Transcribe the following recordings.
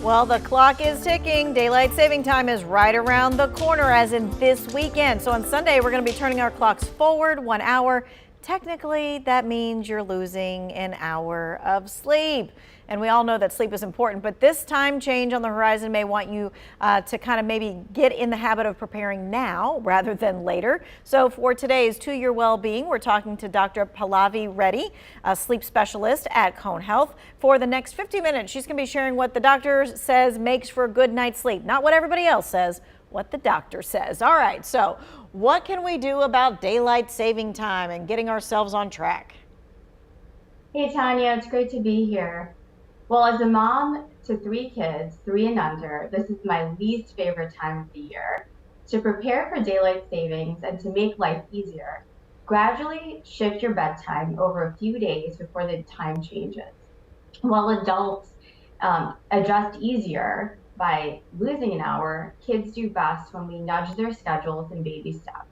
Well, the clock is ticking. Daylight saving time is right around the corner, as in this weekend. So on Sunday, we're going to be turning our clocks forward 1 hour. Technically, that means you're losing an hour of sleep. And we all know that sleep is important, but this time change on the horizon may want you to kind of maybe get in the habit of preparing now rather than later. So for today's To Your Well-Being, we're talking to Dr. Pallavi Reddy, a sleep specialist at Cone Health. For the next 50 minutes, she's going to be sharing what the doctor says makes for a good night's sleep. Not what everybody else says, what the doctor says. All right, so what can we do about daylight saving time and getting ourselves on track? Hey Tanya, it's great to be here. Well, as a mom to 3 kids, 3 and under, this is my least favorite time of the year. To prepare for daylight savings and to make life easier, gradually shift your bedtime over a few days before the time changes. While adults adjust easier by losing an hour, kids do best when we nudge their schedules in baby steps.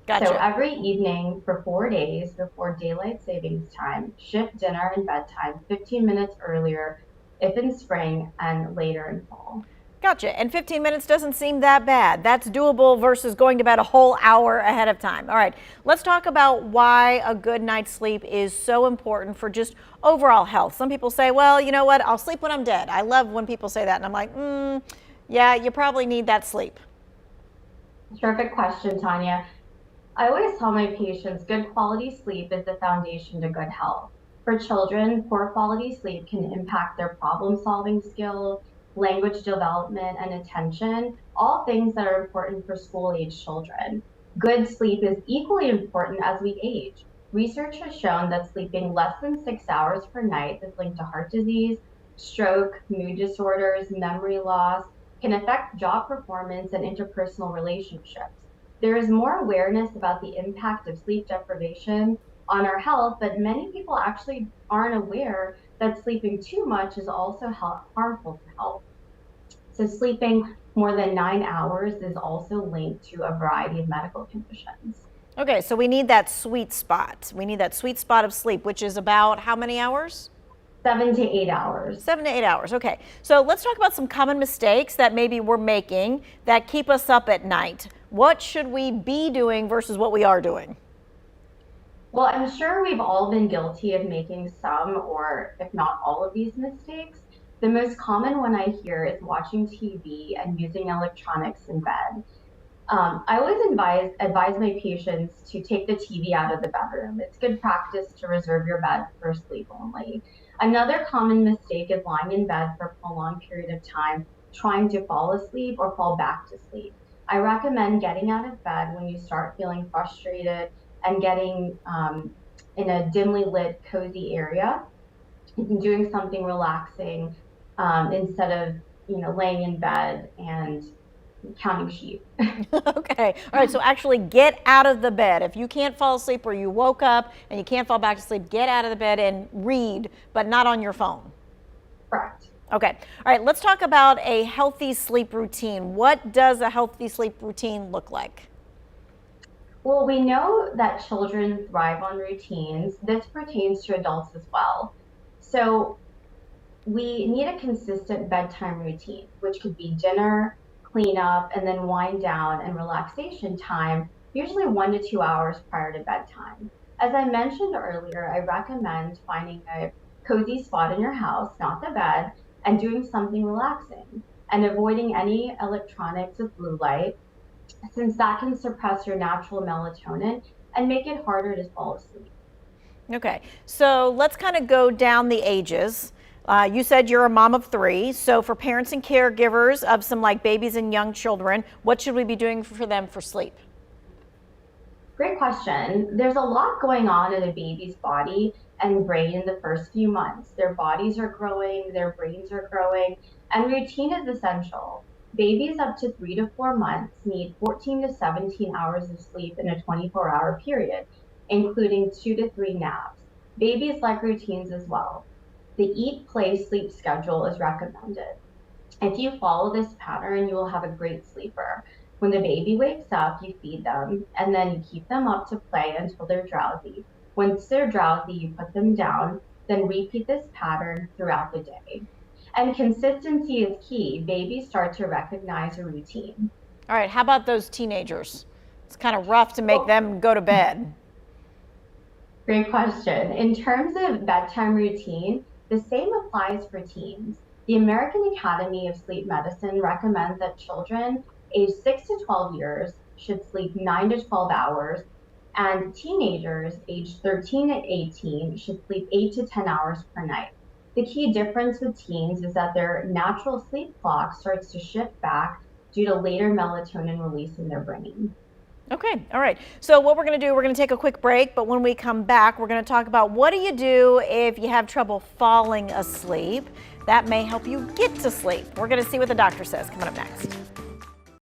So Gotcha. every evening for 4 days before daylight savings time, shift dinner and bedtime 15 minutes earlier if in spring and later in fall. Gotcha. And 15 minutes doesn't seem that bad. That's doable versus going to bed a whole hour ahead of time. All right, let's talk about why a good night's sleep is so important for just overall health. Some people say, well, you know what, I'll sleep when I'm dead. I love when people say that. And I'm like, yeah, you probably need that sleep. Terrific question, Tanya. I always tell my patients good quality sleep is the foundation to good health. For children, poor quality sleep can impact their problem-solving skills, language development, and attention, all things that are important for school-age children. Good sleep is equally important as we age. Research has shown that sleeping less than 6 hours per night is linked to heart disease, stroke, mood disorders, memory loss, can affect job performance and interpersonal relationships. There is more awareness about the impact of sleep deprivation on our health, but many people actually aren't aware that sleeping too much is also harmful to health. So sleeping more than 9 hours is also linked to a variety of medical conditions. Okay, so we need that sweet spot. We need that sweet spot of sleep, which is about how many hours? 7 to 8 hours. 7 to 8 hours. Okay, so let's talk about some common mistakes that maybe we're making that keep us up at night. What should we be doing versus what we are doing? Well, I'm sure we've all been guilty of making some, or if not all of these mistakes. The most common one I hear is watching TV and using electronics in bed. I always advise my patients to take the TV out of the bedroom. It's good practice to reserve your bed for sleep only. Another common mistake is lying in bed for a prolonged period of time, trying to fall asleep or fall back to sleep. I recommend getting out of bed when you start feeling frustrated and getting in a dimly lit, cozy area and doing something relaxing instead of laying in bed and counting sheep. Okay, all right, so actually get out of the bed. If you can't fall asleep or you woke up and you can't fall back to sleep, get out of the bed and read, but not on your phone. Correct. Okay, all right, let's talk about a healthy sleep routine. What does a healthy sleep routine look like? Well, we know that children thrive on routines. This pertains to adults as well. So we need a consistent bedtime routine, which could be dinner, cleanup, and then wind down and relaxation time, usually 1 to 2 hours prior to bedtime. As I mentioned earlier, I recommend finding a cozy spot in your house, not the bed, and doing something relaxing and avoiding any electronics with blue light, since that can suppress your natural melatonin and make it harder to fall asleep. Okay, so let's kind of go down the ages. You said you're a mom of 3, so for parents and caregivers of some like babies and young children, what should we be doing for them for sleep? Great question. There's a lot going on in a baby's body and brain in the first few months. Their bodies are growing, their brains are growing, and routine is essential. Babies up to 3 to 4 months need 14 to 17 hours of sleep in a 24-hour period, including 2 to 3 naps. Babies like routines as well. The eat, play, sleep schedule is recommended. If you follow this pattern, you will have a great sleeper. When the baby wakes up, you feed them, and then you keep them up to play until they're drowsy. Once they're drowsy, you put them down, then repeat this pattern throughout the day. And consistency is key. Babies start to recognize a routine. All right, how about those teenagers? It's kind of rough to make them go to bed. Great question. In terms of bedtime routine, the same applies for teens. The American Academy of Sleep Medicine recommends that children aged 6 to 12 years should sleep 9 to 12 hours, and teenagers aged 13 to 18 should sleep 8 to 10 hours per night. The key difference with teens is that their natural sleep clock starts to shift back due to later melatonin release in their brain. Okay, all right. So what we're going to do, we're going to take a quick break, but when we come back, we're going to talk about what do you do if you have trouble falling asleep. That may help you get to sleep. We're going to see what the doctor says coming up next.